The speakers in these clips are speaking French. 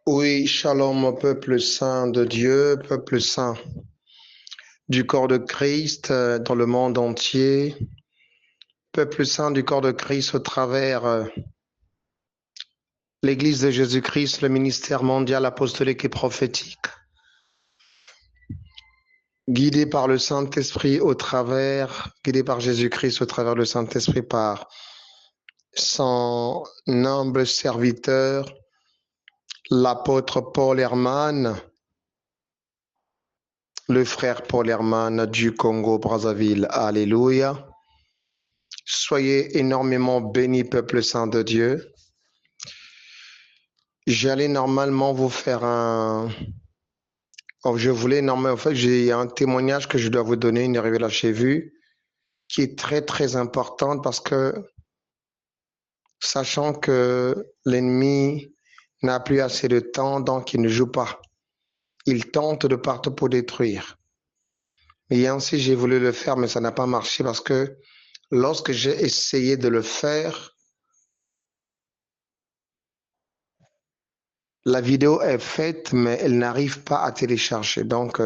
Oui, shalom, peuple saint de Dieu, peuple saint du corps de Christ dans le monde entier, peuple saint du corps de Christ au travers l'Église de Jésus-Christ, le ministère mondial apostolique et prophétique, guidé par le Saint-Esprit au travers, guidé par Jésus-Christ au travers le Saint-Esprit par son humble serviteur, l'apôtre Paul Herman, le frère Paul Herman du Congo-Brazzaville. Alléluia. Soyez énormément bénis, peuple saint de Dieu. J'allais normalement vous faire je voulais normalement, en fait, j'ai un témoignage que je dois vous donner, une révélation vue, qui est très, très importante parce que, sachant que l'ennemi n'a plus assez de temps, donc il ne joue pas. Il tente de partout pour détruire. Et ainsi, j'ai voulu le faire, mais ça n'a pas marché parce que lorsque j'ai essayé de le faire, la vidéo est faite, mais elle n'arrive pas à télécharger. Donc,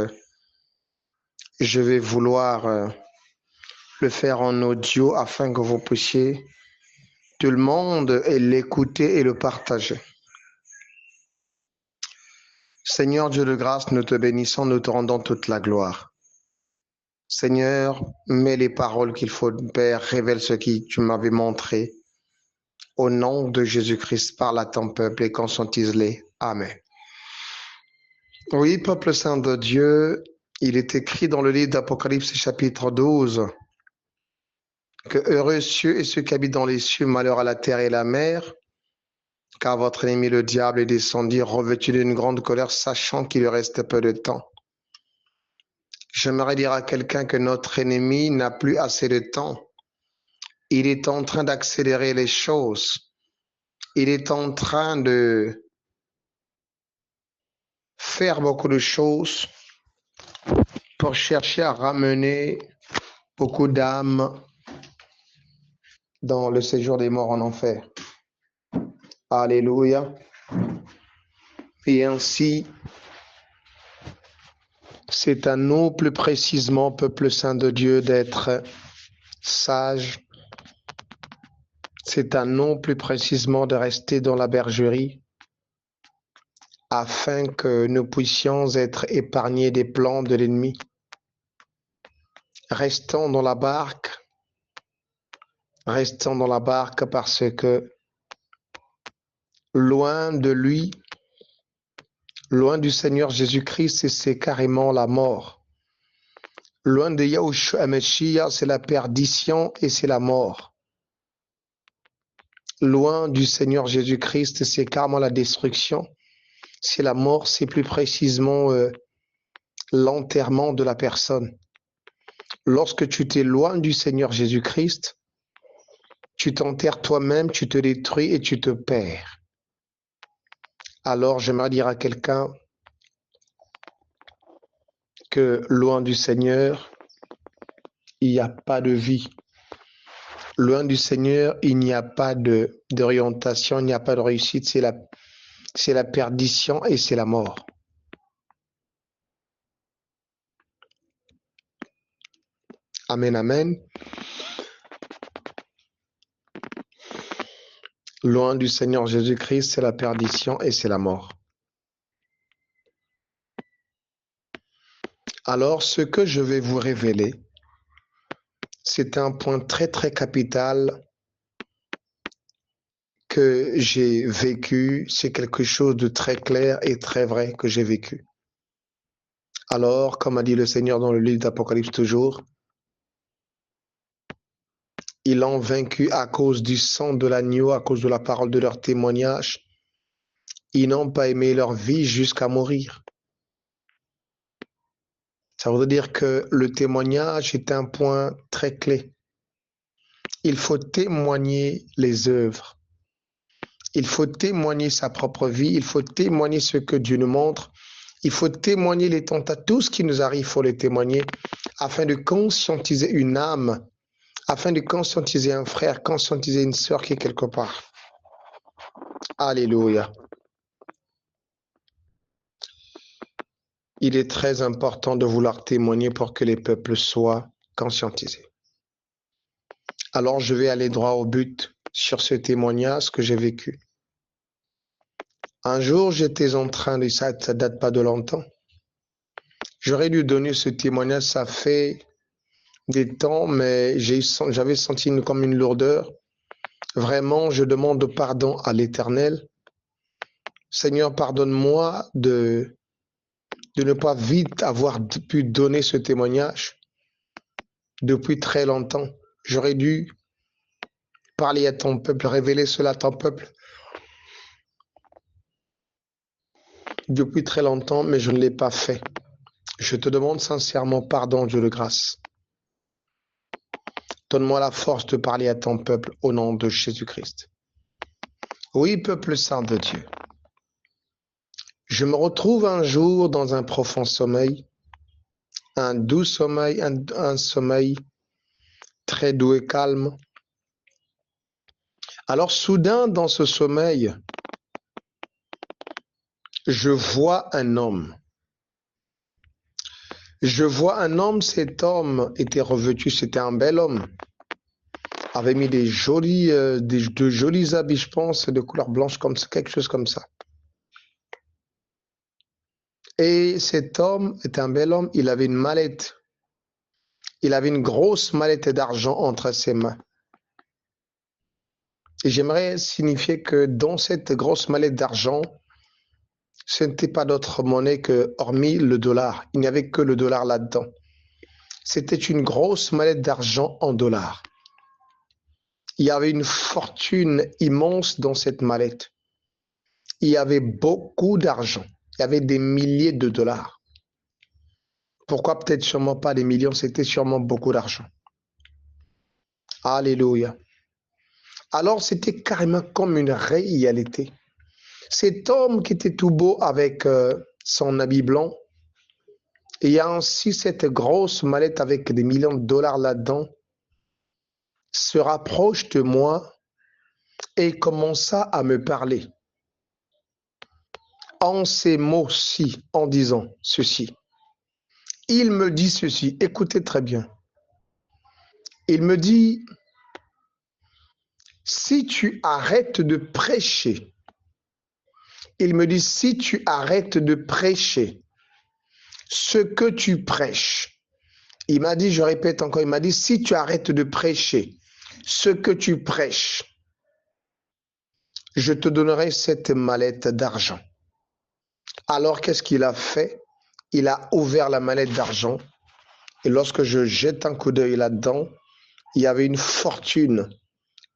je vais vouloir le faire en audio afin que vous puissiez, tout le monde, l'écouter et le partager. Seigneur Dieu de grâce, nous te bénissons, nous te rendons toute la gloire. Seigneur, mets les paroles qu'il faut, Père, révèle ce que tu m'avais montré. Au nom de Jésus-Christ, parle à ton peuple et conscientise-les. Amen. Oui, peuple saint de Dieu, il est écrit dans le livre d'Apocalypse chapitre 12 que heureux ceux et ceux qui habitent dans les cieux, malheur à la terre et à la mer, car votre ennemi le diable est descendu revêtu d'une grande colère, sachant qu'il lui reste peu de temps. J'aimerais dire à quelqu'un que notre ennemi n'a plus assez de temps. Il est en train d'accélérer les choses. Il est en train de faire beaucoup de choses pour chercher à ramener beaucoup d'âmes dans le séjour des morts en enfer. Alléluia. Et ainsi, c'est à nous plus précisément, peuple saint de Dieu, d'être sages. C'est à nous plus précisément de rester dans la bergerie afin que nous puissions être épargnés des plans de l'ennemi. Restons dans la barque parce que loin de lui, loin du Seigneur Jésus-Christ, c'est carrément la mort. Loin de Yahushua Mashiach, c'est la perdition et c'est la mort. Loin du Seigneur Jésus-Christ, c'est carrément la destruction. C'est la mort, c'est plus précisément l'enterrement de la personne. Lorsque tu t'éloignes du Seigneur Jésus-Christ, tu t'enterres toi-même, tu te détruis et tu te perds. Alors j'aimerais dire à quelqu'un que loin du Seigneur, il n'y a pas de vie. Loin du Seigneur, il n'y a pas d'orientation, il n'y a pas de réussite, c'est la perdition et c'est la mort. Amen, amen. Loin du Seigneur Jésus-Christ, c'est la perdition et c'est la mort. Alors, ce que je vais vous révéler, c'est un point très, très capital que j'ai vécu. C'est quelque chose de très clair et très vrai que j'ai vécu. Alors, comme a dit le Seigneur dans le livre d'Apocalypse toujours, ils l'ont vaincu à cause du sang de l'agneau, à cause de la parole de leur témoignage. Ils n'ont pas aimé leur vie jusqu'à mourir. Ça veut dire que le témoignage est un point très clé. Il faut témoigner les œuvres. Il faut témoigner sa propre vie. Il faut témoigner ce que Dieu nous montre. Il faut témoigner les tentatives. Tout ce qui nous arrive, il faut les témoigner afin de conscientiser une âme, afin de conscientiser un frère, conscientiser une sœur qui est quelque part. Alléluia. Il est très important de vouloir témoigner pour que les peuples soient conscientisés. Alors, je vais aller droit au but sur ce témoignage que j'ai vécu. Un jour, j'étais en train de, ça date pas de longtemps. J'aurais dû donner ce témoignage, ça fait des temps, mais j'avais senti comme une lourdeur. Vraiment, je demande pardon à l'Éternel. Seigneur, pardonne-moi de ne pas vite avoir pu donner ce témoignage depuis très longtemps. J'aurais dû parler à ton peuple, révéler cela à ton peuple depuis très longtemps, mais je ne l'ai pas fait. Je te demande sincèrement pardon, Dieu de grâce. Donne-moi la force de parler à ton peuple au nom de Jésus-Christ. Oui, peuple saint de Dieu. Je me retrouve un jour dans un profond sommeil, un doux sommeil, un sommeil très doux et calme. Alors soudain, dans ce sommeil, je vois un homme. Je vois un homme, cet homme était revêtu, c'était un bel homme. Avait mis de jolis habits, je pense, de couleur blanche, comme ça, quelque chose comme ça. Et cet homme était un bel homme, il avait une mallette. Il avait une grosse mallette d'argent entre ses mains. Et j'aimerais signifier que dans cette grosse mallette d'argent, ce n'était pas d'autre monnaie que, hormis le dollar. Il n'y avait que le dollar là-dedans. C'était une grosse mallette d'argent en dollars. Il y avait une fortune immense dans cette mallette. Il y avait beaucoup d'argent. Il y avait des milliers de dollars. Pourquoi peut-être sûrement pas des millions, c'était sûrement beaucoup d'argent. Alléluia. Alors c'était carrément comme une réalité. Cet homme qui était tout beau avec son habit blanc, et il y a ainsi cette grosse mallette avec des millions de dollars là-dedans, se rapproche de moi et commença à me parler en ces mots-ci, en disant ceci. Il me dit ceci, écoutez très bien. Il me dit, si tu arrêtes de prêcher, il me dit, si tu arrêtes de prêcher ce que tu prêches, il m'a dit, je répète encore, il m'a dit, si tu arrêtes de prêcher ce que tu prêches, je te donnerai cette mallette d'argent. Alors, qu'est-ce qu'il a fait? Il a ouvert la mallette d'argent et lorsque je jette un coup d'œil là-dedans, il y avait une fortune,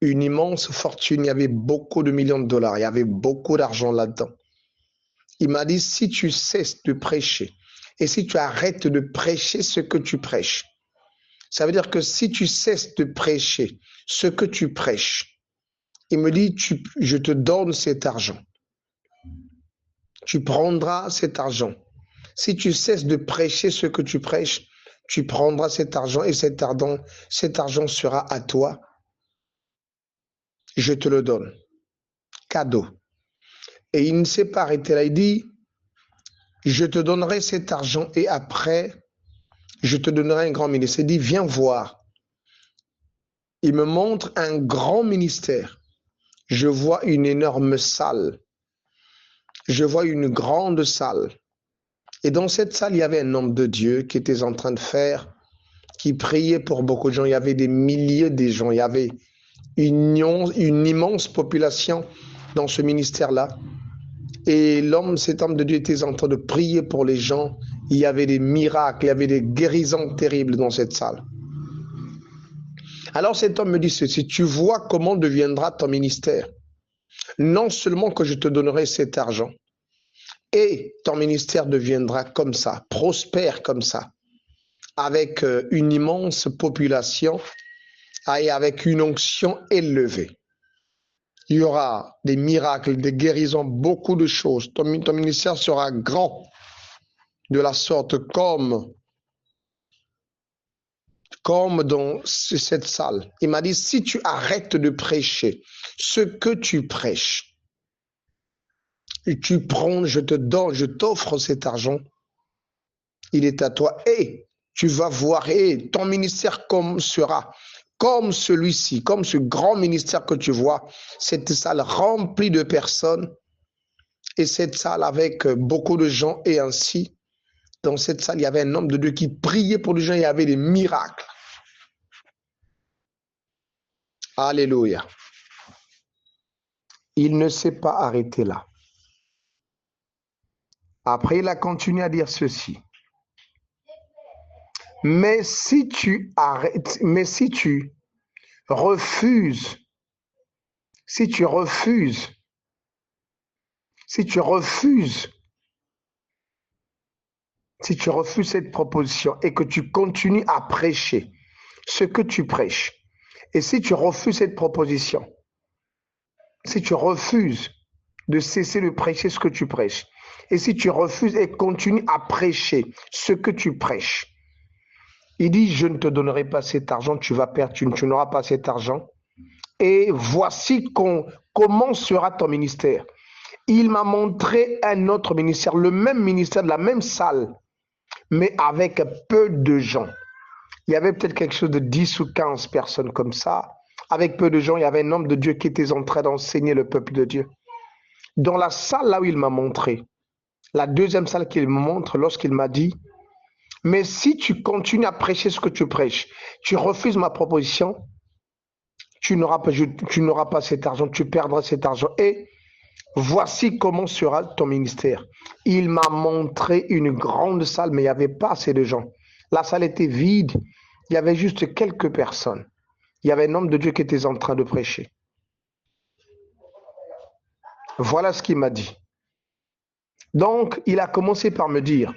une immense fortune, il y avait beaucoup de millions de dollars, il y avait beaucoup d'argent là-dedans. Il m'a dit, si tu cesses de prêcher et si tu arrêtes de prêcher ce que tu prêches, ça veut dire que si tu cesses de prêcher ce que tu prêches, il me dit, je te donne cet argent. Tu prendras cet argent. Si tu cesses de prêcher ce que tu prêches, tu prendras cet argent et cet argent sera à toi. Je te le donne. Cadeau. Et il ne s'est pas arrêté là. Il dit, je te donnerai cet argent et après, je te donnerai un grand ministère. Il dit, viens voir. Il me montre un grand ministère. Je vois une énorme salle. Je vois une grande salle. Et dans cette salle, il y avait un homme de Dieu qui était en train de faire, qui priait pour beaucoup de gens. Il y avait des milliers de gens. Il y avait une immense population dans ce ministère-là. Et cet homme de Dieu était en train de prier pour les gens. Il y avait des miracles, il y avait des guérisons terribles dans cette salle. Alors cet homme me dit ceci, tu vois comment deviendra ton ministère. Non seulement que je te donnerai cet argent, et ton ministère deviendra comme ça, prospère comme ça, avec une immense population et avec une onction élevée. Il y aura des miracles, des guérisons, beaucoup de choses. Ton ministère sera grand de la sorte comme dans cette salle. Il m'a dit, si tu arrêtes de prêcher ce que tu prêches, et tu prends, je te donne, je t'offre cet argent, Il est à toi. Et tu vas voir, et ton ministère comme sera comme celui-ci, comme ce grand ministère que tu vois, cette salle remplie de personnes, et cette salle avec beaucoup de gens, et ainsi, dans cette salle, il y avait un homme de Dieu qui priait pour les gens, il y avait des miracles. Alléluia. Il ne s'est pas arrêté là. Après, il a continué à dire ceci. Mais si tu arrêtes, mais si tu refuses, si tu refuses, si tu refuses, si tu refuses cette proposition et que tu continues à prêcher ce que tu prêches, et si tu refuses cette proposition, si tu refuses de cesser de prêcher ce que tu prêches, et si tu refuses et continues à prêcher ce que tu prêches, il dit, je ne te donnerai pas cet argent, tu vas perdre, tu n'auras pas cet argent. Et voici comment sera ton ministère. Il m'a montré un autre ministère, le même ministère de la même salle, mais avec peu de gens. Il y avait peut-être quelque chose de 10 ou 15 personnes comme ça. Avec peu de gens, il y avait un homme de Dieu qui était en train d'enseigner le peuple de Dieu. Dans la salle là où il m'a montré, la deuxième salle qu'il me montre, lorsqu'il m'a dit, mais si tu continues à prêcher ce que tu prêches, tu refuses ma proposition, tu n'auras pas cet argent, tu perdras cet argent. Et voici comment sera ton ministère. Il m'a montré une grande salle, mais il n'y avait pas assez de gens. La salle était vide, il y avait juste quelques personnes. Il y avait un homme de Dieu qui était en train de prêcher. Voilà ce qu'il m'a dit. Donc, il a commencé par me dire,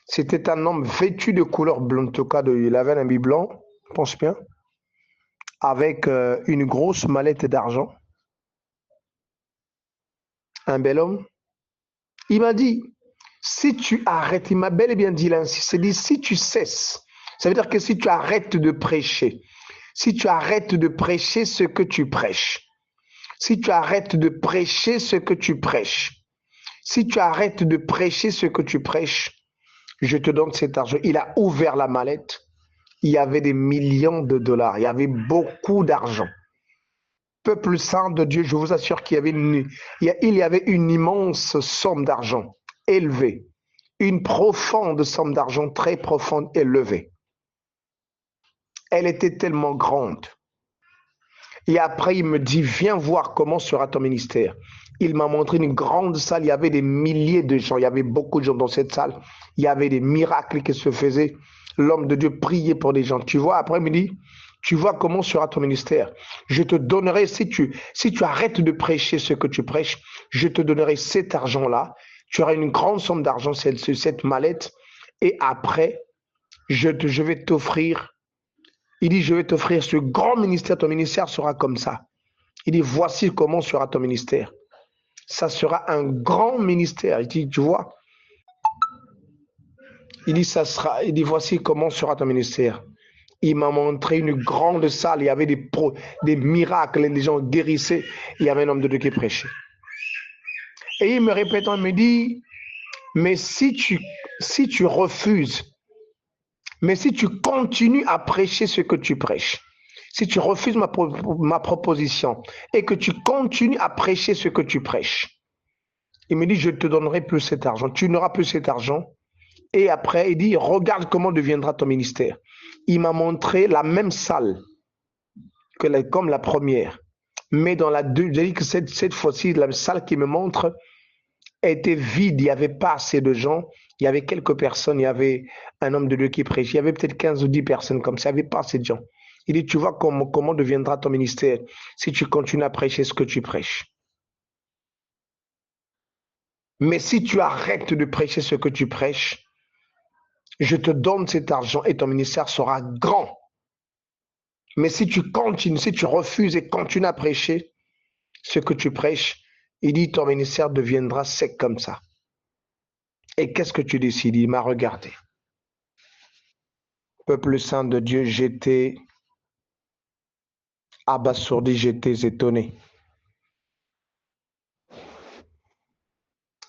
c'était un homme vêtu de couleur blonde, en tout cas, il avait un habit blanc, je pense bien, avec une grosse mallette d'argent. Un bel homme. Il m'a dit, si tu arrêtes, il m'a bel et bien dit là, c'est dit, si tu cesses, ça veut dire que si tu arrêtes de prêcher, si tu arrêtes de prêcher ce que tu prêches, si tu arrêtes de prêcher ce que tu prêches, si tu arrêtes de prêcher ce que tu prêches, je te donne cet argent. Il a ouvert la mallette. Il y avait des millions de dollars. Il y avait beaucoup d'argent. Peuple saint de Dieu, je vous assure qu'il y avait une immense somme d'argent élevée. Une profonde somme d'argent très profonde élevée. Elle était tellement grande. Et après, il me dit, viens voir comment sera ton ministère. Il m'a montré une grande salle, il y avait des milliers de gens, il y avait beaucoup de gens dans cette salle. Il y avait des miracles qui se faisaient. L'homme de Dieu priait pour des gens. Tu vois, après, il me dit, tu vois comment sera ton ministère. Je te donnerai, si tu arrêtes de prêcher ce que tu prêches, je te donnerai cet argent-là. Tu auras une grande somme d'argent, cette mallette. Et après, je vais t'offrir. Il dit, je vais t'offrir ce grand ministère. Ton ministère sera comme ça. Il dit, voici comment sera ton ministère. Ça sera un grand ministère. Il dit, tu vois. Il dit, voici comment sera ton ministère. Il m'a montré une grande salle. Il y avait des miracles. Les gens guérissaient. Il y avait un homme de Dieu qui prêchait. Et il me répète, il me dit, mais si tu refuses, mais si tu continues à prêcher ce que tu prêches, si tu refuses ma proposition et que tu continues à prêcher ce que tu prêches, il me dit, je ne te donnerai plus cet argent. Tu n'auras plus cet argent. Et après, il dit, regarde comment deviendra ton ministère. Il m'a montré la même salle comme la première. Mais dans la deuxième, j'ai dit que cette fois-ci, la salle qui me montre était vide. Il n'y avait pas assez de gens. Il y avait quelques personnes. Il y avait un homme de Dieu qui prêchait. Il y avait peut-être 15 ou 10 personnes comme ça. Il n'y avait pas assez de gens. Il dit, tu vois comment deviendra ton ministère si tu continues à prêcher ce que tu prêches. Mais si tu arrêtes de prêcher ce que tu prêches, je te donne cet argent et ton ministère sera grand. Mais si tu continues, si tu refuses et continues à prêcher ce que tu prêches, il dit ton ministère deviendra sec comme ça. Et qu'est-ce que tu décides? Il m'a regardé. Peuple saint de Dieu, j'étais abasourdi, j'étais étonné.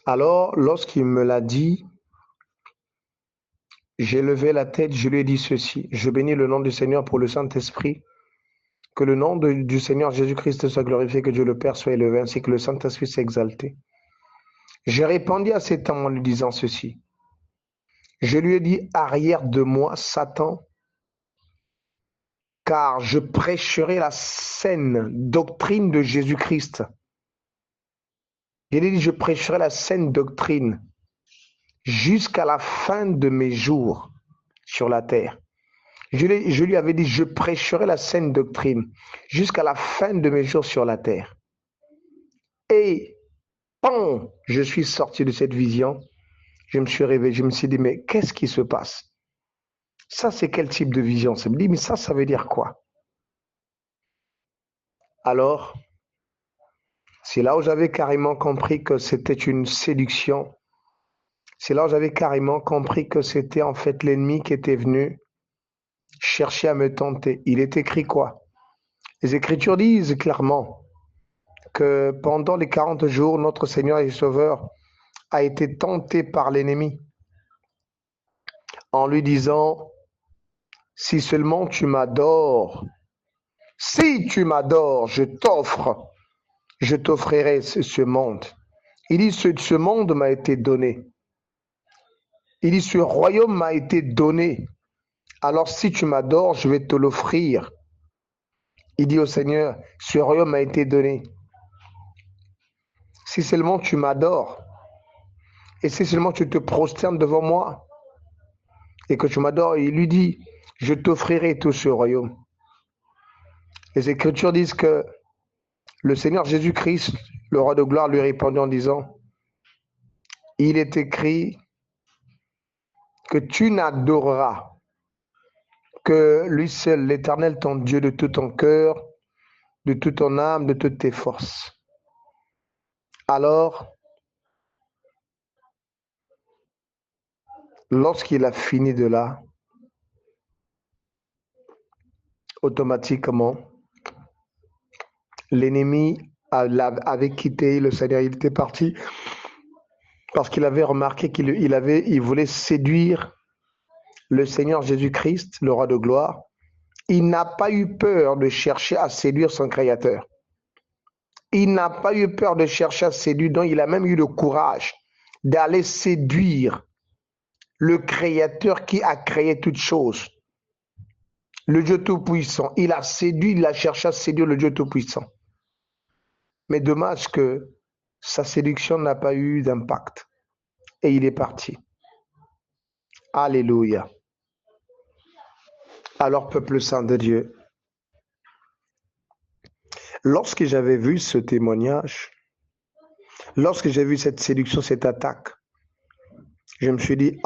Alors, lorsqu'il me l'a dit, J'ai levé la tête, je lui ai dit ceci. Je bénis le nom du Seigneur pour le Saint-Esprit. Que le nom du Seigneur Jésus-Christ soit glorifié, que Dieu le Père soit élevé, ainsi que le Saint-Esprit soit exalté. J'ai répondu à cet homme en lui disant ceci. Je lui ai dit, arrière de moi, Satan, car je prêcherai la saine doctrine de Jésus-Christ. Il a dit, je prêcherai la saine doctrine jusqu'à la fin de mes jours sur la terre. Je lui avais dit, je prêcherai la saine doctrine jusqu'à la fin de mes jours sur la terre. Et quand je suis sorti de cette vision, je me suis réveillé, je me suis dit, mais qu'est-ce qui se passe? Ça, c'est quel type de vision? Ça me dit, mais ça veut dire quoi? Alors, c'est là où j'avais carrément compris que c'était une séduction. C'est là où j'avais carrément compris que c'était en fait l'ennemi qui était venu chercher à me tenter. Il est écrit quoi? Les Écritures disent clairement que pendant les 40 jours, notre Seigneur et Sauveur a été tenté par l'ennemi en lui disant, si seulement tu m'adores, si tu m'adores, je t'offrirai ce monde. Il dit, ce monde m'a été donné. Il dit, ce royaume m'a été donné. Alors si tu m'adores, je vais te l'offrir. Il dit au Seigneur, ce royaume m'a été donné. Si seulement tu m'adores, et si seulement tu te prosternes devant moi, et que tu m'adores, il lui dit, je t'offrirai tout ce royaume. Les Écritures disent que le Seigneur Jésus-Christ, le roi de gloire, lui répondit en disant, il est écrit que tu n'adoreras que lui seul, l'Éternel, ton Dieu, de tout ton cœur, de toute ton âme, de toutes tes forces. Alors, lorsqu'il a fini de là, automatiquement, l'ennemi avait quitté le Seigneur, il était parti parce qu'il avait remarqué qu'il voulait séduire le Seigneur Jésus-Christ, le roi de gloire. Il n'a pas eu peur de chercher à séduire son Créateur. Il n'a pas eu peur de chercher à séduire, donc il a même eu le courage d'aller séduire le Créateur qui a créé toutes choses. Le Dieu Tout-Puissant. Il a séduit, il a cherché à séduire le Dieu Tout-Puissant. Mais dommage que sa séduction n'a pas eu d'impact. Et il est parti. Alléluia. Alors, peuple saint de Dieu, lorsque j'avais vu ce témoignage, lorsque j'ai vu cette séduction, cette attaque, je me suis dit,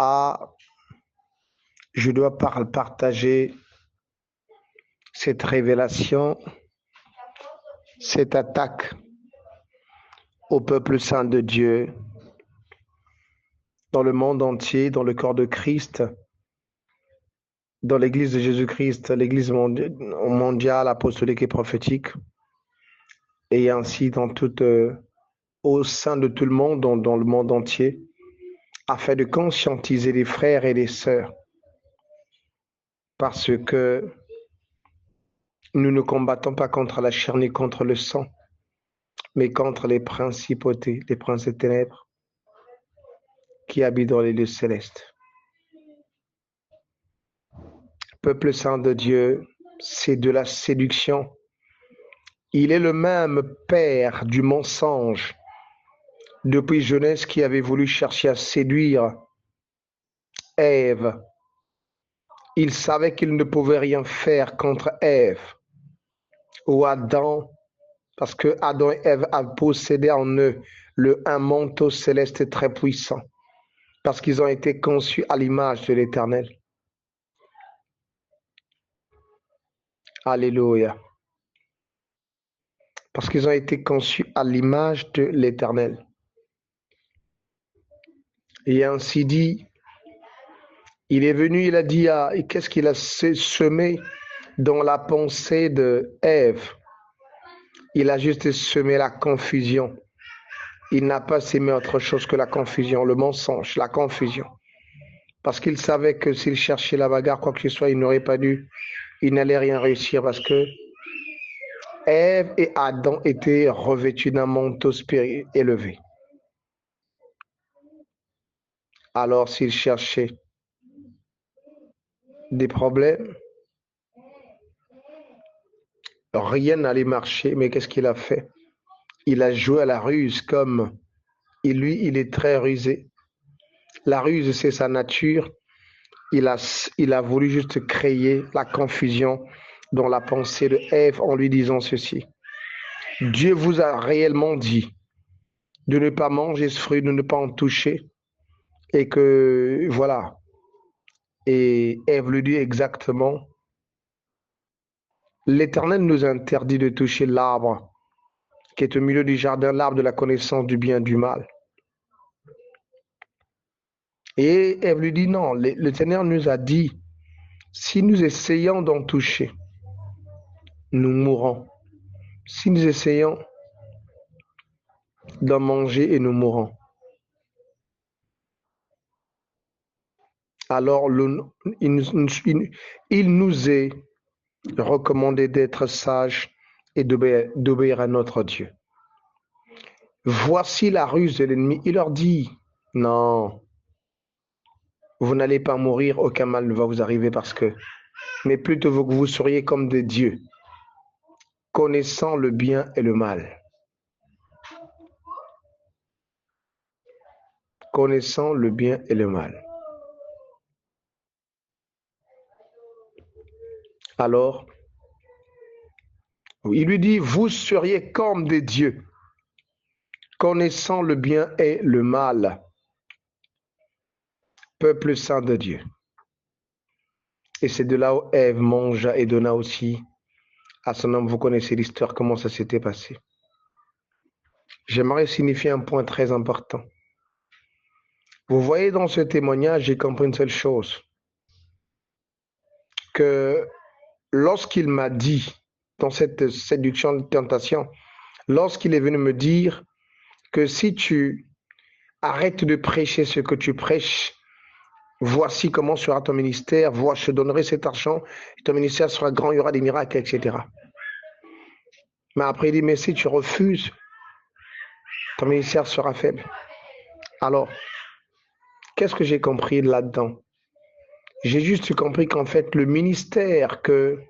je dois partager cette révélation, cette attaque au peuple saint de Dieu, dans le monde entier, dans le corps de Christ, dans l'église de Jésus-Christ, l'église mondiale, apostolique et prophétique, et ainsi au sein de tout le monde, dans le monde entier, afin de conscientiser les frères et les sœurs, parce que nous ne combattons pas contre la chair ni contre le sang, mais contre les principautés, les princes des ténèbres qui habitent dans les lieux célestes. Peuple saint de Dieu, c'est de la séduction. Il est le même père du mensonge depuis jeunesse qui avait voulu chercher à séduire Ève. Il savait qu'il ne pouvait rien faire contre Ève ou Adam, parce que Adam et Ève avaient possédé en eux un manteau céleste très puissant, parce qu'ils ont été conçus à l'image de l'Éternel. Alléluia. Parce qu'ils ont été conçus à l'image de l'Éternel. Et ainsi dit, il est venu, il a dit, qu'est-ce qu'il a semé dans la pensée de Ève? Il a juste semé la confusion. Il n'a pas semé autre chose que la confusion, le mensonge, la confusion. Parce qu'il savait que s'il cherchait la bagarre, quoi que ce soit, il n'aurait pas dû. Il n'allait rien réussir parce que Ève et Adam étaient revêtus d'un manteau élevé. Alors, s'il cherchait des problèmes, rien n'allait marcher. Mais qu'est-ce qu'il a fait? Il a joué à la ruse comme il est très rusé. La ruse, c'est sa nature. Il a voulu juste créer la confusion dans la pensée de Ève en lui disant ceci. Dieu vous a réellement dit de ne pas manger ce fruit, de ne pas en toucher. Et que, voilà. Et Ève lui dit exactement, l'Éternel nous interdit de toucher l'arbre qui est au milieu du jardin, l'arbre de la connaissance du bien et du mal. Et Ève lui dit non, l'Éternel nous a dit, si nous essayons d'en toucher, nous mourrons. Si nous essayons d'en manger et nous mourrons. Alors, il nous est recommandé d'être sages et d'obéir à notre Dieu. Voici la ruse de l'ennemi. Il leur dit, non, vous n'allez pas mourir, aucun mal ne va vous arriver parce que, mais plutôt que vous seriez comme des dieux, connaissant le bien et le mal. Connaissant le bien et le mal. Alors, il lui dit, vous seriez comme des dieux, connaissant le bien et le mal. Peuple saint de Dieu. Et c'est de là où Ève mangea et donna aussi à son homme. Vous connaissez l'histoire, comment ça s'était passé. J'aimerais signifier un point très important. Vous voyez dans ce témoignage, j'ai compris une seule chose. Que lorsqu'il m'a dit, dans cette séduction de tentation, lorsqu'il est venu me dire que si tu arrêtes de prêcher ce que tu prêches, voici comment sera ton ministère, je te donnerai cet argent, ton ministère sera grand, il y aura des miracles, etc. Mais après, il dit, mais si tu refuses, ton ministère sera faible. Alors, qu'est-ce que j'ai compris là-dedans? J'ai juste compris qu'en fait, le ministère que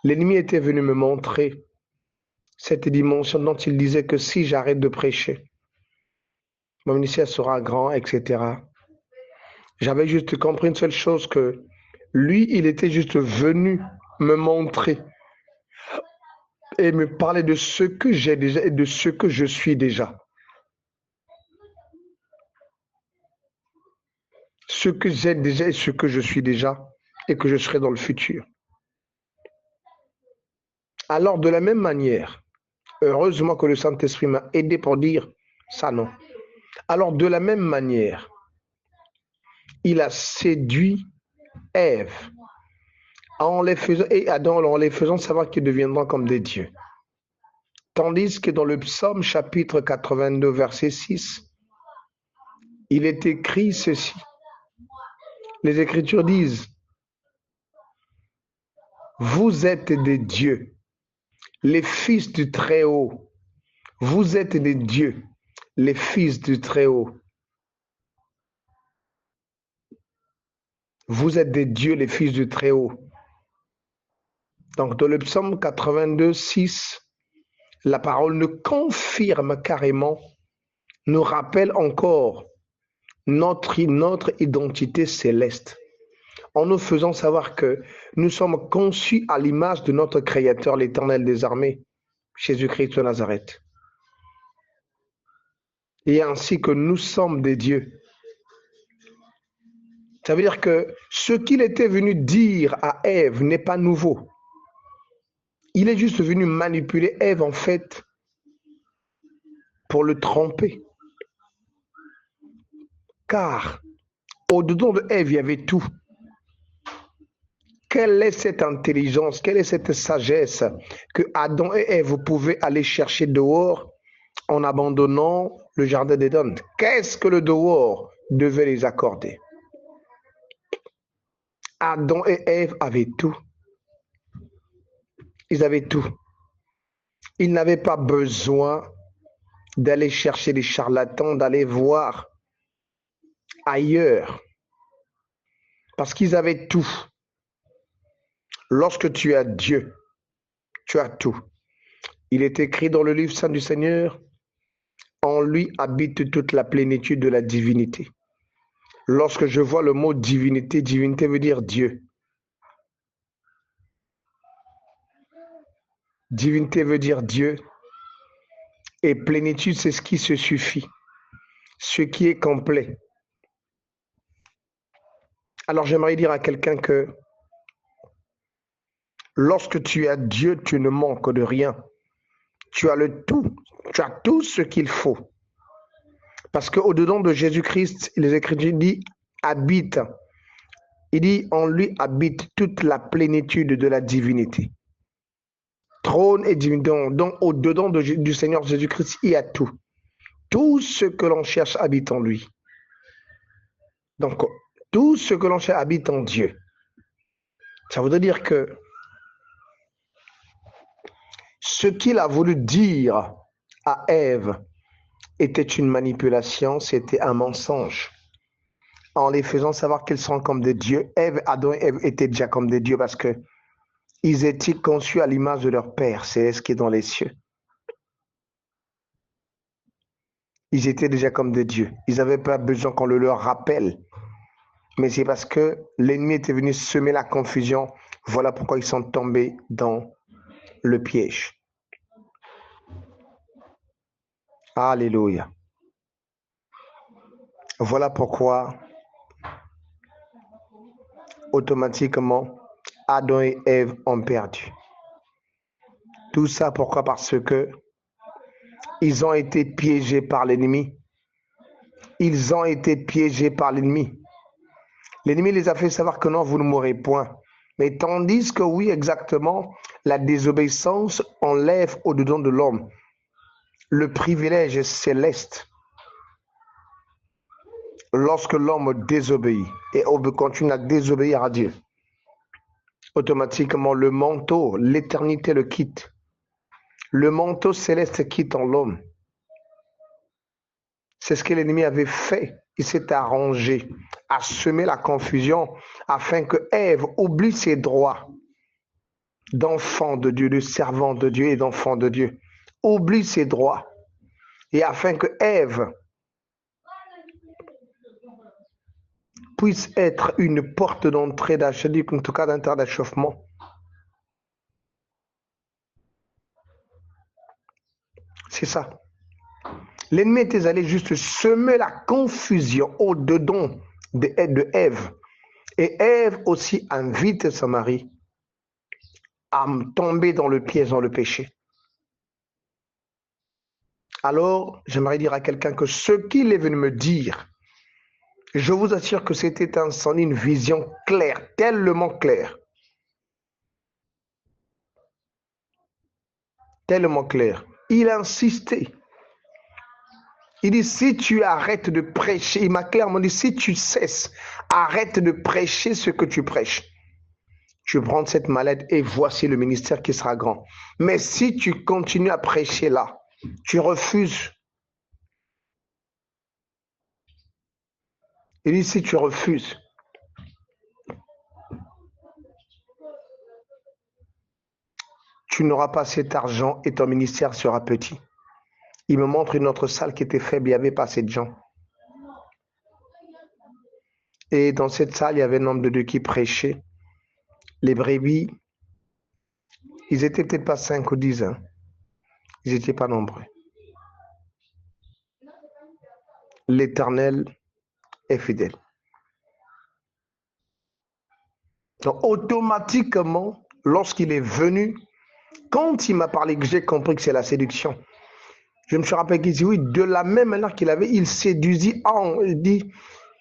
l'ennemi était venu me montrer, cette dimension dont il disait que si j'arrête de prêcher, mon ministère sera grand, etc. J'avais juste compris une seule chose, que lui, il était juste venu me montrer et me parler de ce que j'ai déjà et de ce que je suis déjà. Ce que j'ai déjà et ce que je suis déjà et que je serai dans le futur. Alors, de la même manière, heureusement que le Saint-Esprit m'a aidé pour dire ça, non. Alors, de la même manière, il a séduit Ève et Adam en les faisant savoir qu'ils deviendront comme des dieux. Tandis que dans le psaume chapitre 82, verset 6, il est écrit ceci. Les Écritures disent, vous êtes des dieux, les fils du Très-Haut. Vous êtes des dieux, les fils du Très-Haut. Vous êtes des dieux, les fils du Très-Haut. Donc, dans le psaume 82, 6, la parole nous confirme carrément, nous rappelle encore notre identité céleste, en nous faisant savoir que nous sommes conçus à l'image de notre Créateur, l'Éternel des armées, Jésus-Christ de Nazareth. Et ainsi que nous sommes des dieux. Ça veut dire que ce qu'il était venu dire à Ève n'est pas nouveau. Il est juste venu manipuler Ève, en fait, pour le tromper. Car au-dedans de Ève, il y avait tout. Quelle est cette intelligence, quelle est cette sagesse que Adam et Ève pouvaient aller chercher dehors en abandonnant le jardin d'Éden? Qu'est-ce que le dehors devait les accorder? Adam et Ève avaient tout. Ils avaient tout. Ils n'avaient pas besoin d'aller chercher des charlatans, d'aller voir ailleurs, parce qu'ils avaient tout. Lorsque tu as Dieu, tu as tout. Il est écrit dans le livre saint du Seigneur, en lui habite toute la plénitude de la divinité. Lorsque je vois le mot divinité, divinité veut dire Dieu. Divinité veut dire Dieu. Et plénitude, c'est ce qui se suffit, ce qui est complet. Alors j'aimerais dire à quelqu'un que lorsque tu as Dieu, tu ne manques de rien. Tu as le tout. Tu as tout ce qu'il faut. Parce qu'au-dedans de Jésus-Christ, les Écritures disent habite. Il dit en lui habite toute la plénitude de la divinité. Trône et divinité. Donc au-dedans du Seigneur Jésus-Christ, il y a tout. Tout ce que l'on cherche habite en lui. Donc tout ce que l'on cherche habite en Dieu. Ça voudrait dire que ce qu'il a voulu dire à Ève était une manipulation, c'était un mensonge. En les faisant savoir qu'ils sont comme des dieux, Adam et Ève étaient déjà comme des dieux parce que ils étaient conçus à l'image de leur Père, c'est ce qui est dans les cieux. Ils étaient déjà comme des dieux. Ils n'avaient pas besoin qu'on le leur rappelle. Mais c'est parce que l'ennemi était venu semer la confusion. Voilà pourquoi ils sont tombés dans le piège. Alléluia. Voilà pourquoi, automatiquement, Adam et Ève ont perdu. Tout ça pourquoi? Parce que ils ont été piégés par l'ennemi. Ils ont été piégés par l'ennemi. L'ennemi les a fait savoir que non, vous ne mourrez point. Mais tandis que oui, exactement, la désobéissance enlève au-dedans de l'homme le privilège céleste. Lorsque l'homme désobéit et continue à désobéir à Dieu, automatiquement le manteau, l'éternité le quitte. Le manteau céleste quitte en l'homme. C'est ce que l'ennemi avait fait. Il s'est arrangé à semer la confusion afin que Ève oublie ses droits d'enfant de Dieu, de servant de Dieu et d'enfant de Dieu. Oublie ses droits. Et afin que Ève puisse être une porte d'entrée, en tout cas d'échauffement. C'est ça. L'ennemi était allé juste semer la confusion au-dedans de Ève. Et Ève aussi invite son mari à tomber dans le piège, dans le péché. Alors, j'aimerais dire à quelqu'un que ce qu'il est venu me dire, je vous assure que c'était une vision claire, tellement claire. Tellement clair. Il a insisté. Il dit, si tu arrêtes de prêcher, il m'a clairement dit, si tu cesses, arrête de prêcher ce que tu prêches. Tu prends cette mallette et voici le ministère qui sera grand. Mais si tu continues à prêcher là, tu refuses. Il dit, si tu refuses, tu n'auras pas cet argent et ton ministère sera petit. Il me montre une autre salle qui était faible, il n'y avait pas assez de gens. Et dans cette salle, il y avait un homme de Dieu qui prêchait. Les brebis, ils n'étaient peut-être pas 5 ou 10, hein. Ils n'étaient pas nombreux. L'Éternel est fidèle. Donc, automatiquement, lorsqu'il est venu, quand il m'a parlé, que j'ai compris que c'est la séduction, je me suis rappelé qu'il dit oui, de la même manière qu'il avait, il séduisit il dit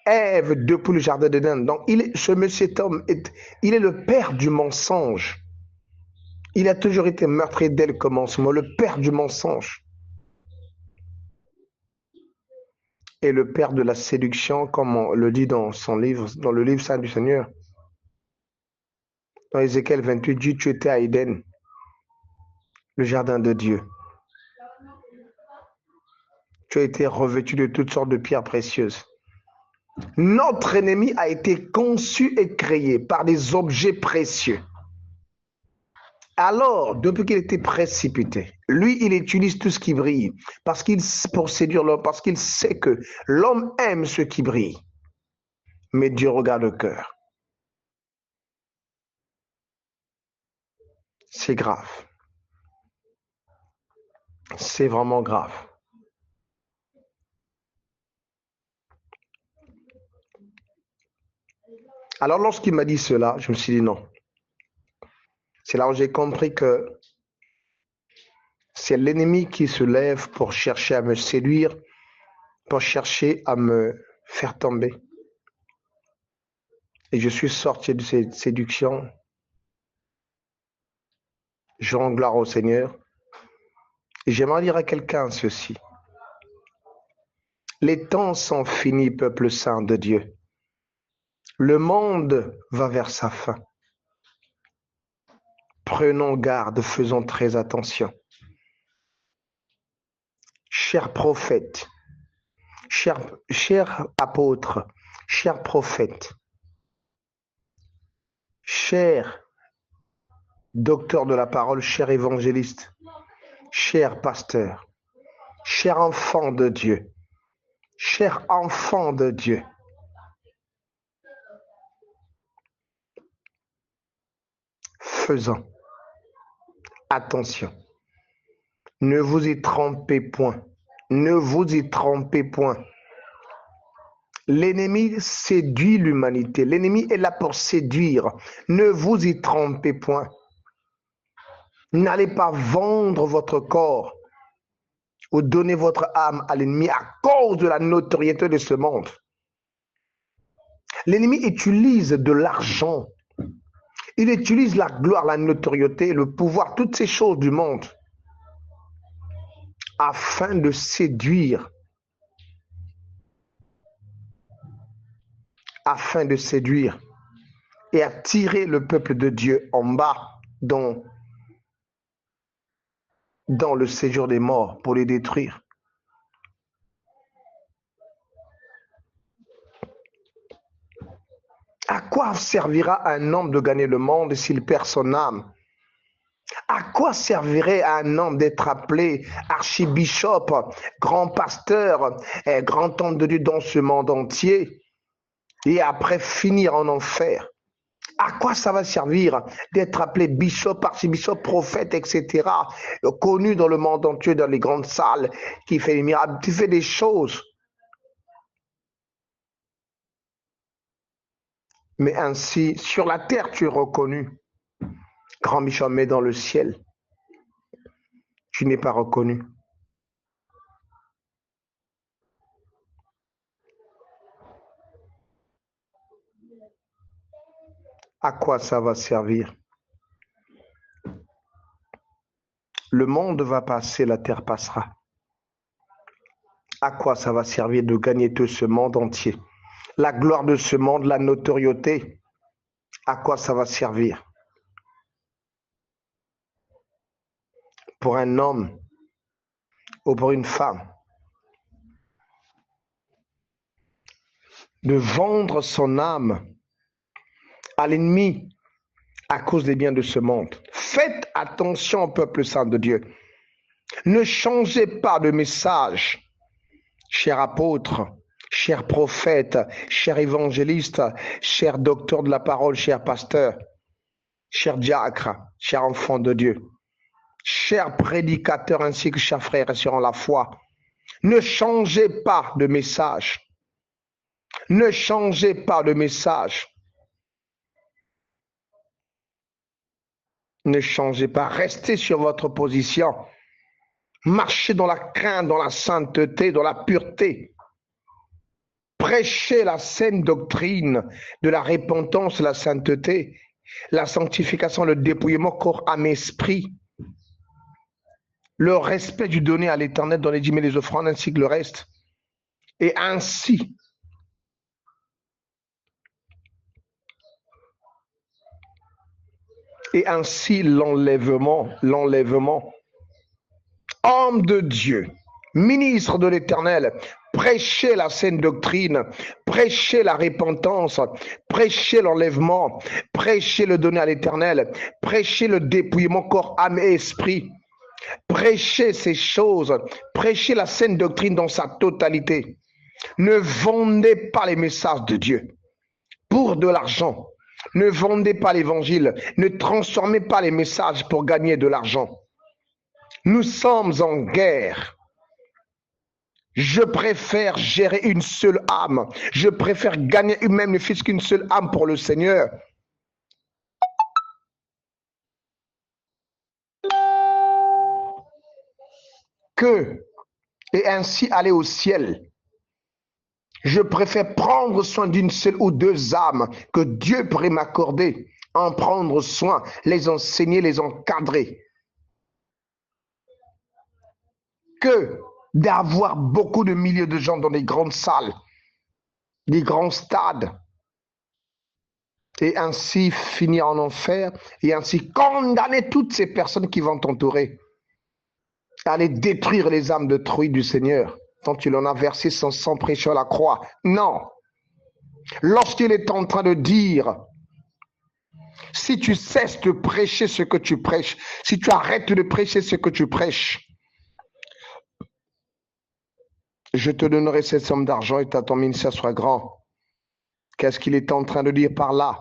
Ève depuis le jardin d'Éden. Donc, cet homme, il est le père du mensonge. Il a toujours été meurtrier dès le commencement, le père du mensonge. Et le père de la séduction, comme on le dit dans son livre, dans le livre saint du Seigneur. Dans Ézéchiel 28, dit, tu étais à Éden, le jardin de Dieu. Tu as été revêtu de toutes sortes de pierres précieuses. Notre ennemi a été conçu et créé par des objets précieux. Alors, depuis qu'il était précipité, lui, il utilise tout ce qui brille pour séduire l'homme, parce qu'il sait que l'homme aime ce qui brille. Mais Dieu regarde le cœur. C'est grave. C'est vraiment grave. Alors, lorsqu'il m'a dit cela, je me suis dit non. C'est là où j'ai compris que c'est l'ennemi qui se lève pour chercher à me séduire, pour chercher à me faire tomber. Et je suis sorti de cette séduction. Je rends gloire au Seigneur. Et j'aimerais dire à quelqu'un ceci. Les temps sont finis, peuple saint de Dieu. Le monde va vers sa fin. Prenons garde, faisons très attention. Chers prophètes, chers apôtres, chers prophètes, chers docteurs de la parole, chers évangélistes, chers pasteurs, chers enfants de Dieu, chers enfants de Dieu, faisons attention. Ne vous y trompez point. Ne vous y trompez point. L'ennemi séduit l'humanité. L'ennemi est là pour séduire. Ne vous y trompez point. N'allez pas vendre votre corps ou donner votre âme à l'ennemi à cause de la notoriété de ce monde. L'ennemi utilise de l'argent. Il utilise la gloire, la notoriété, le pouvoir, toutes ces choses du monde afin de séduire. Afin de séduire et attirer le peuple de Dieu en bas dans le séjour des morts pour les détruire. À quoi servira un homme de gagner le monde s'il perd son âme? À quoi servirait à un homme d'être appelé archibishop, grand pasteur, grand homme de Dieu dans ce monde entier et après finir en enfer? À quoi ça va servir d'être appelé bishop, archibishop, prophète, etc., connu dans le monde entier, dans les grandes salles, qui fait des miracles, tu fais des choses. Mais ainsi, sur la terre, tu es reconnu. Grand bishop, mais dans le ciel, tu n'es pas reconnu. À quoi ça va servir? Le monde va passer, la terre passera. À quoi ça va servir de gagner tout ce monde entier? La gloire de ce monde, la notoriété, à quoi ça va servir? Pour un homme ou pour une femme, de vendre son âme à l'ennemi à cause des biens de ce monde. Faites attention, peuple saint de Dieu. Ne changez pas de message, chers apôtres, chers prophètes, chers évangélistes, chers docteurs de la parole, chers pasteurs, chers diacres, chers enfants de Dieu, chers prédicateurs ainsi que chers frères et sœurs en la foi. Ne changez pas de message. Ne changez pas de message. Ne changez pas. Restez sur votre position. Marchez dans la crainte, dans la sainteté, dans la pureté. Prêchez la saine doctrine de la repentance, la sainteté, la sanctification, le dépouillement corps, âme, esprit. Le respect du donné à l'Éternel dans les dîmes et les offrandes ainsi que le reste. Et ainsi, Et ainsi l'enlèvement, homme de Dieu, ministre de l'Éternel, prêchez la saine doctrine, prêchez la repentance, prêchez l'enlèvement, prêchez le donner à l'Éternel, prêchez le dépouillement corps, âme et esprit. Prêchez ces choses, prêchez la saine doctrine dans sa totalité. Ne vendez pas les messages de Dieu pour de l'argent. Ne vendez pas l'évangile. Ne transformez pas les messages pour gagner de l'argent. Nous sommes en guerre. Je préfère gérer une seule âme. Je préfère gagner même ne fût-ce qu'une seule âme pour le Seigneur. Et ainsi aller au ciel. Je préfère prendre soin d'une seule ou deux âmes que Dieu pourrait m'accorder, en prendre soin, les enseigner, les encadrer, que d'avoir beaucoup de milliers de gens dans des grandes salles, des grands stades, et ainsi finir en enfer, et ainsi condamner toutes ces personnes qui vont t'entourer, aller détruire les âmes de truie du Seigneur, tant il en a versé son sang précieux à la croix. Non. Lorsqu'il est en train de dire, si tu cesses de prêcher ce que tu prêches, si tu arrêtes de prêcher ce que tu prêches, je te donnerai cette somme d'argent et ton ministère soit grand. Qu'est-ce qu'il est en train de dire par là?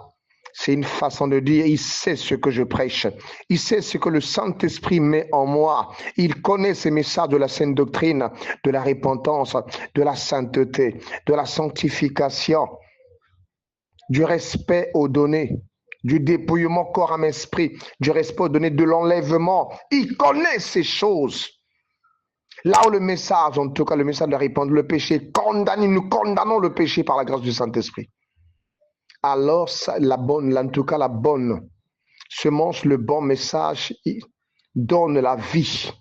C'est une façon de dire, il sait ce que je prêche. Il sait ce que le Saint-Esprit met en moi. Il connaît ces messages de la saine doctrine, de la repentance, de la sainteté, de la sanctification, du respect aux données, du dépouillement corps, âme, esprit, du respect aux données, de l'enlèvement. Il connaît ces choses. Là où le message, en tout cas le message de la repentance, le péché, nous condamnons le péché par la grâce du Saint-Esprit. Alors, la bonne semence, le bon message, donne la vie.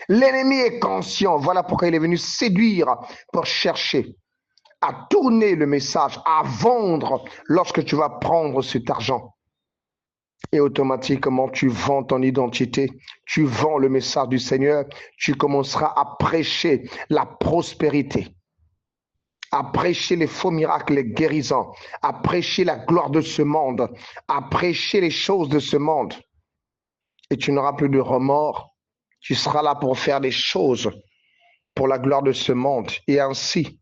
L'ennemi est conscient, voilà pourquoi il est venu séduire pour chercher à tourner le message, à vendre lorsque tu vas prendre cet argent. Et automatiquement, tu vends ton identité, tu vends le message du Seigneur, tu commenceras à prêcher la prospérité, à prêcher les faux miracles, les guérisons, à prêcher la gloire de ce monde, à prêcher les choses de ce monde. Et tu n'auras plus de remords. Tu seras là pour faire des choses pour la gloire de ce monde. Et ainsi,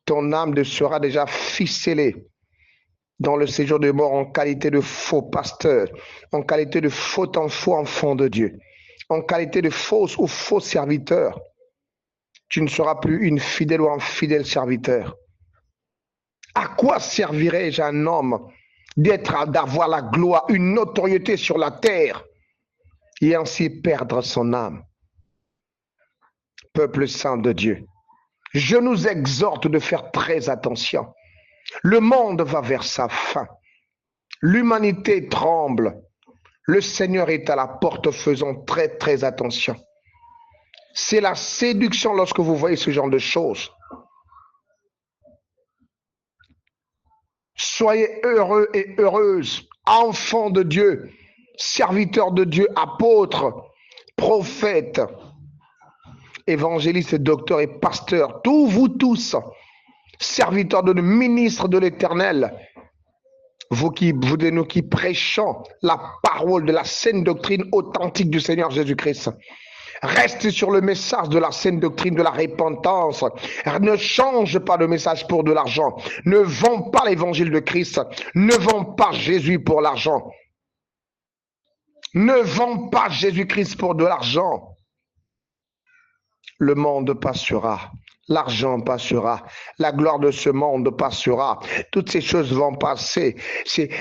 ton âme sera déjà ficelée dans le séjour de mort en qualité de faux pasteur, en qualité de faux enfant de Dieu, en qualité de faux ou faux serviteur. Tu ne seras plus une fidèle ou un fidèle serviteur. À quoi servirait-je un homme d'avoir la gloire, une notoriété sur la terre et ainsi perdre son âme? Peuple saint de Dieu, je nous exhorte de faire très attention. Le monde va vers sa fin. L'humanité tremble. Le Seigneur est à la porte, faisons très très attention. C'est la séduction lorsque vous voyez ce genre de choses. Soyez heureux et heureuses, enfants de Dieu, serviteurs de Dieu, apôtres, prophètes, évangélistes, docteurs et pasteurs, tous vous tous, serviteurs de Dieu, ministres de l'Éternel, vous de nous qui prêchons la parole de la saine doctrine authentique du Seigneur Jésus-Christ. Reste sur le message de la saine doctrine de la repentance. Ne change pas le message pour de l'argent. Ne vends pas l'évangile de Christ. Ne vends pas Jésus pour l'argent. Ne vends pas Jésus-Christ pour de l'argent. Le monde passera. L'argent passera, la gloire de ce monde passera, toutes ces choses vont passer.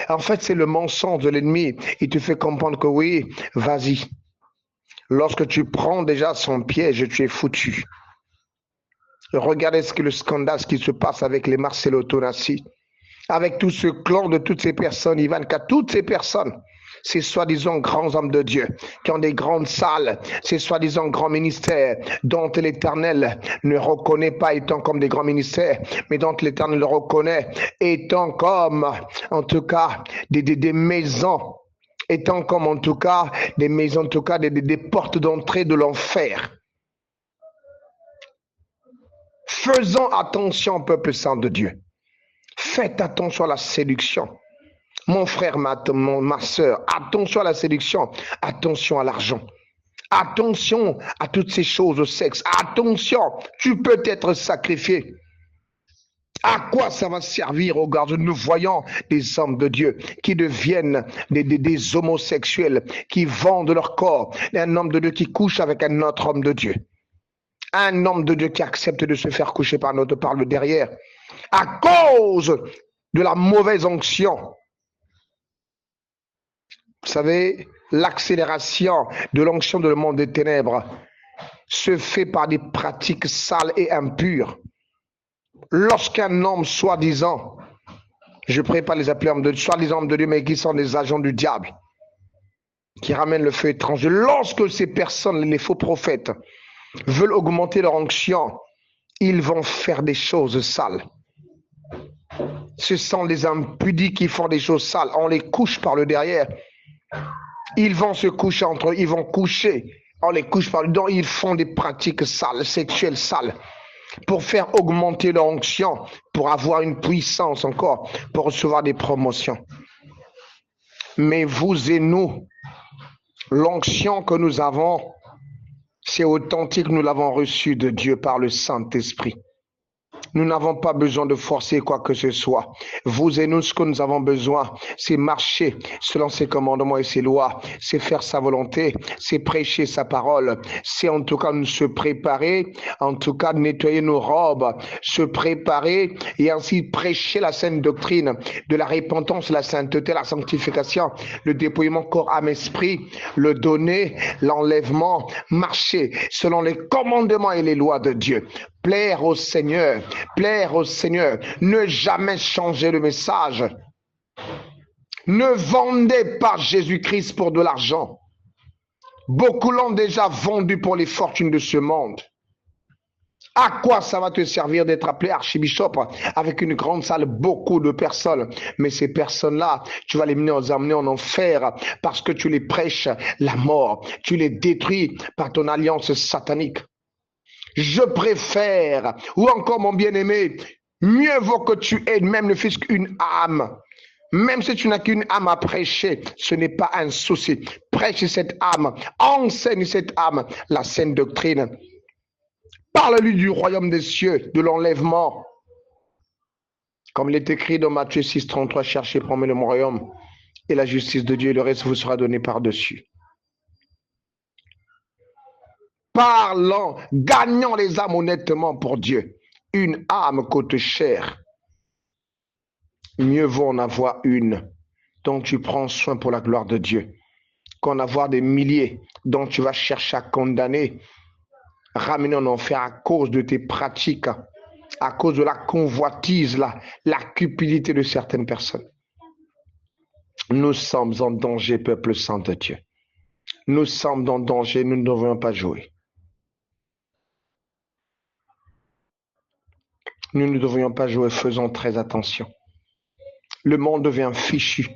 En fait, c'est le mensonge de l'ennemi. Il te fait comprendre que oui, vas-y. Lorsque tu prends déjà son piège, tu es foutu. Regardez le scandale qui se passe avec les Marcelo Tonassi, avec tout ce clan de toutes ces personnes, Ivanka, toutes ces personnes. Ces soi-disant grands hommes de Dieu qui ont des grandes salles, ces soi-disant grands ministères dont l'Éternel ne reconnaît pas étant comme des grands ministères, mais dont l'Éternel le reconnaît étant comme, en tout cas, des maisons étant comme en tout cas des maisons, en tout cas des portes d'entrée de l'enfer. Faisons attention, peuple saint de Dieu. Faites attention à la séduction. Mon frère, ma soeur, attention à la séduction, attention à l'argent. Attention à toutes ces choses au sexe. Attention, tu peux être sacrifié. À quoi ça va servir, regarde, nous voyons des hommes de Dieu qui deviennent des homosexuels, qui vendent leur corps, un homme de Dieu qui couche avec un autre homme de Dieu. Un homme de Dieu qui accepte de se faire coucher par le derrière à cause de la mauvaise onction. Vous savez, l'accélération de l'onction de le monde des ténèbres se fait par des pratiques sales et impures. Lorsqu'un homme soi-disant, je ne pourrais pas les appeler hommes de Dieu, soi-disant hommes de Dieu, mais qui sont des agents du diable, qui ramènent le feu étranger, lorsque ces personnes, les faux prophètes, veulent augmenter leur onction, ils vont faire des choses sales. Ce sont les impudiques qui font des choses sales. On les couche par le derrière. Ils vont se coucher entre eux, ils vont coucher. On les couche par le dedans, ils font des pratiques sales, sexuelles sales, pour faire augmenter leur onction, pour avoir une puissance encore, pour recevoir des promotions. Mais vous et nous, l'onction que nous avons, c'est authentique, nous l'avons reçue de Dieu par le Saint-Esprit. Nous n'avons pas besoin de forcer quoi que ce soit. Vous et nous, ce que nous avons besoin, c'est marcher selon ses commandements et ses lois. C'est faire sa volonté, c'est prêcher sa parole. C'est en tout cas nous se préparer, en tout cas nettoyer nos robes, se préparer et ainsi prêcher la sainte doctrine de la repentance, la sainteté, la sanctification, le dépouillement corps, âme, esprit, le donner, l'enlèvement, marcher selon les commandements et les lois de Dieu. Plaire au Seigneur, ne jamais changer le message. Ne vendez pas Jésus-Christ pour de l'argent. Beaucoup l'ont déjà vendu pour les fortunes de ce monde. À quoi ça va te servir d'être appelé archibishop avec une grande salle, beaucoup de personnes? Mais ces personnes-là, tu vas les amener en enfer parce que tu les prêches la mort. Tu les détruis par ton alliance satanique. Je préfère, ou encore mon bien-aimé, mieux vaut que tu aies même ne fût-ce qu'une âme. Même si tu n'as qu'une âme à prêcher, ce n'est pas un souci. Prêche cette âme, enseigne cette âme la sainte doctrine. Parle-lui du royaume des cieux, de l'enlèvement. Comme il est écrit dans Matthieu 6, 33, cherchez, promet le royaume et la justice de Dieu, et le reste vous sera donné par-dessus. Parlons, gagnons les âmes honnêtement pour Dieu. Une âme coûte cher. Mieux vaut en avoir une dont tu prends soin pour la gloire de Dieu qu'en avoir des milliers dont tu vas chercher à condamner, ramener en enfer à cause de tes pratiques, à cause de la convoitise, la cupidité de certaines personnes. Nous sommes en danger, peuple saint de Dieu. Nous sommes en danger, nous ne devons pas jouer. Nous ne devrions pas jouer, faisons très attention. Le monde devient fichu.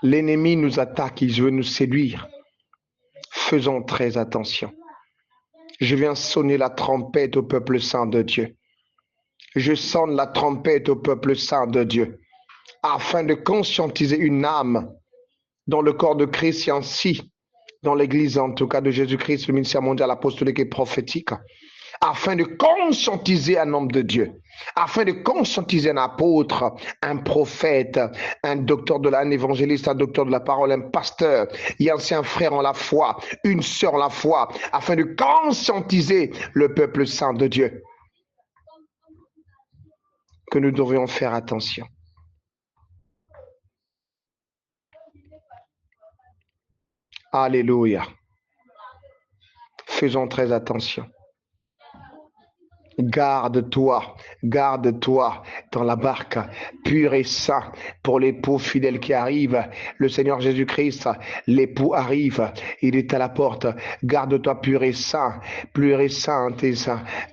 L'ennemi nous attaque, il veut nous séduire. Faisons très attention. Je viens sonner la trompette au peuple saint de Dieu. Je sonne la trompette au peuple saint de Dieu, afin de conscientiser une âme dans le corps de Christ et ainsi dans l'église, en tout cas de Jésus-Christ, le ministère mondial apostolique et prophétique, afin de conscientiser un homme de Dieu, afin de conscientiser un apôtre, un prophète, un docteur un évangéliste, un docteur de la parole, un pasteur, et ainsi un frère en la foi, une sœur en la foi, afin de conscientiser le peuple saint de Dieu. Que nous devrions faire attention. Alléluia. Faisons très attention. Garde-toi dans la barque, pur et saint, pour l'époux fidèle qui arrive. Le Seigneur Jésus-Christ, l'époux arrive, il est à la porte. Garde-toi pur et saint,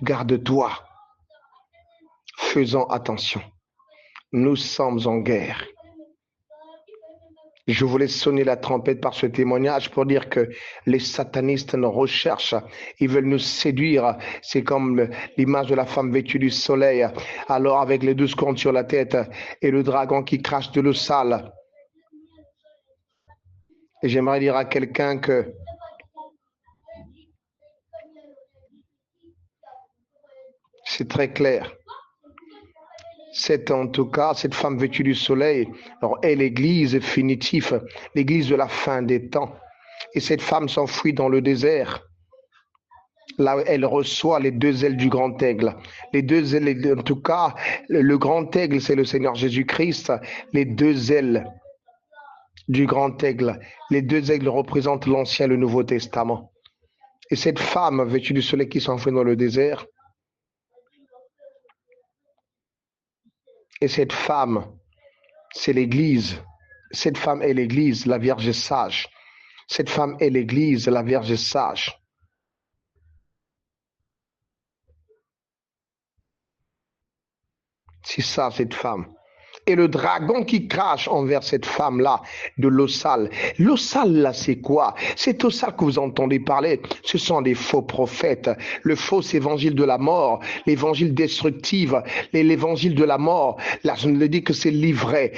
garde-toi. Faisons attention. Nous sommes en guerre. Je voulais sonner la trompette par ce témoignage pour dire que les satanistes nous recherchent. Ils veulent nous séduire. C'est comme l'image de la femme vêtue du soleil. Alors avec les 12 cornes sur la tête et le dragon qui crache de l'eau sale. Et j'aimerais dire à quelqu'un que c'est très clair. C'est en tout cas cette femme vêtue du soleil est l'église définitive, l'église de la fin des temps. Et cette femme s'enfuit dans le désert. Là où elle reçoit les deux ailes du grand aigle. Les deux ailes, en tout cas, le grand aigle, c'est le Seigneur Jésus-Christ. Les deux ailes du grand aigle. Les deux aigles représentent l'Ancien et le Nouveau Testament. Et cette femme vêtue du soleil qui s'enfuit dans le désert, et cette femme, c'est l'Église. Cette femme est l'Église, la Vierge sage. Cette femme est l'Église, la Vierge sage. C'est ça, cette femme. Et le dragon qui crache envers cette femme-là de l'eau sale. L'eau sale, là, c'est quoi? Cette eau sale que vous entendez parler, ce sont des faux prophètes. Le faux évangile de la mort, l'évangile destructif, l'évangile de la mort. Là, je ne dis que c'est l'ivraie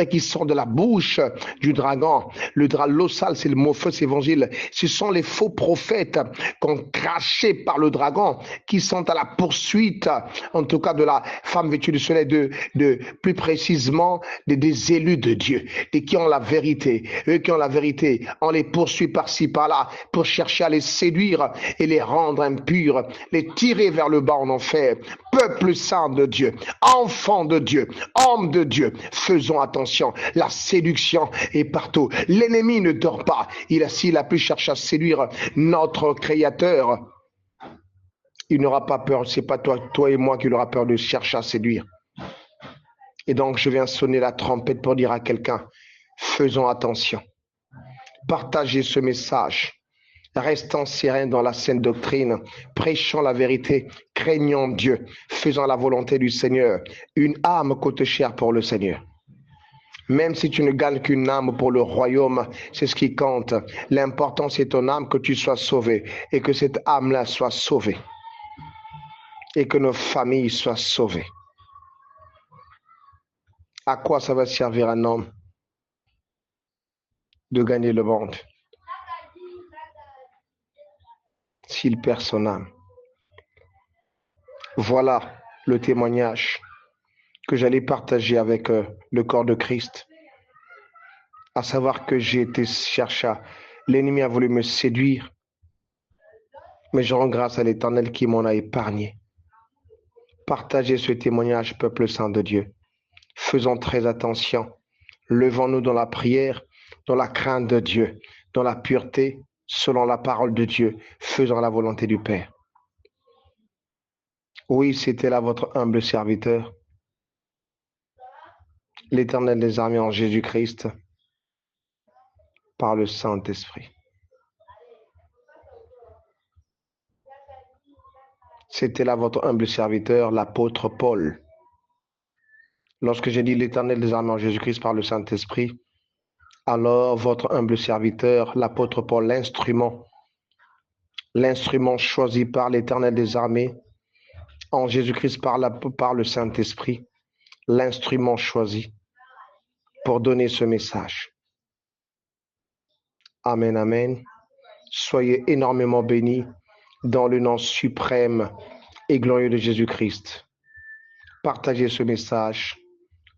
qui sort de la bouche du dragon. L'eau sale, c'est le mot faux évangile. Ce sont les faux prophètes qu'on crachés par le dragon, qui sont à la poursuite, en tout cas de la femme vêtue du soleil, de plus précisément des élus de Dieu, et qui ont la vérité. Eux qui ont la vérité, on les poursuit par-ci, par-là, pour chercher à les séduire et les rendre impurs, les tirer vers le bas en enfer. Peuple saint de Dieu, enfant de Dieu, homme de Dieu, faisons attention. La séduction est partout. L'ennemi ne dort pas. S'il a pu chercher à séduire notre Créateur, il n'aura pas peur. C'est pas toi et moi qui aura peur de chercher à séduire. Et donc, je viens sonner la trompette pour dire à quelqu'un, faisons attention. Partagez ce message. Restons sereins dans la saine doctrine. Prêchons la vérité. Craignons Dieu. Faisons la volonté du Seigneur. Une âme coûte cher pour le Seigneur. Même si tu ne gagnes qu'une âme pour le royaume, c'est ce qui compte. L'important, c'est ton âme, que tu sois sauvé et que cette âme-là soit sauvée. Et que nos familles soient sauvées. À quoi ça va servir un homme de gagner le monde s'il perd son âme? Voilà le témoignage que j'allais partager avec le corps de Christ. À savoir que j'ai été chercher, l'ennemi a voulu me séduire, mais je rends grâce à l'Éternel qui m'en a épargné. Partagez ce témoignage, peuple saint de Dieu. Faisons très attention. Levons-nous dans la prière, dans la crainte de Dieu, dans la pureté, selon la parole de Dieu, faisant la volonté du Père. Oui, c'était là votre humble serviteur, l'Éternel des armées en Jésus-Christ, par le Saint-Esprit. C'était là votre humble serviteur, l'apôtre Paul. Lorsque j'ai dit l'Éternel des armées en Jésus-Christ par le Saint-Esprit, alors votre humble serviteur, l'apôtre Paul, l'instrument choisi par l'Éternel des armées en Jésus-Christ par le Saint-Esprit, l'instrument choisi pour donner ce message. Amen, amen. Soyez énormément bénis dans le nom suprême et glorieux de Jésus-Christ. Partagez ce message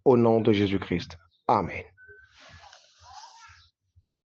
au nom de Jésus-Christ. Amen.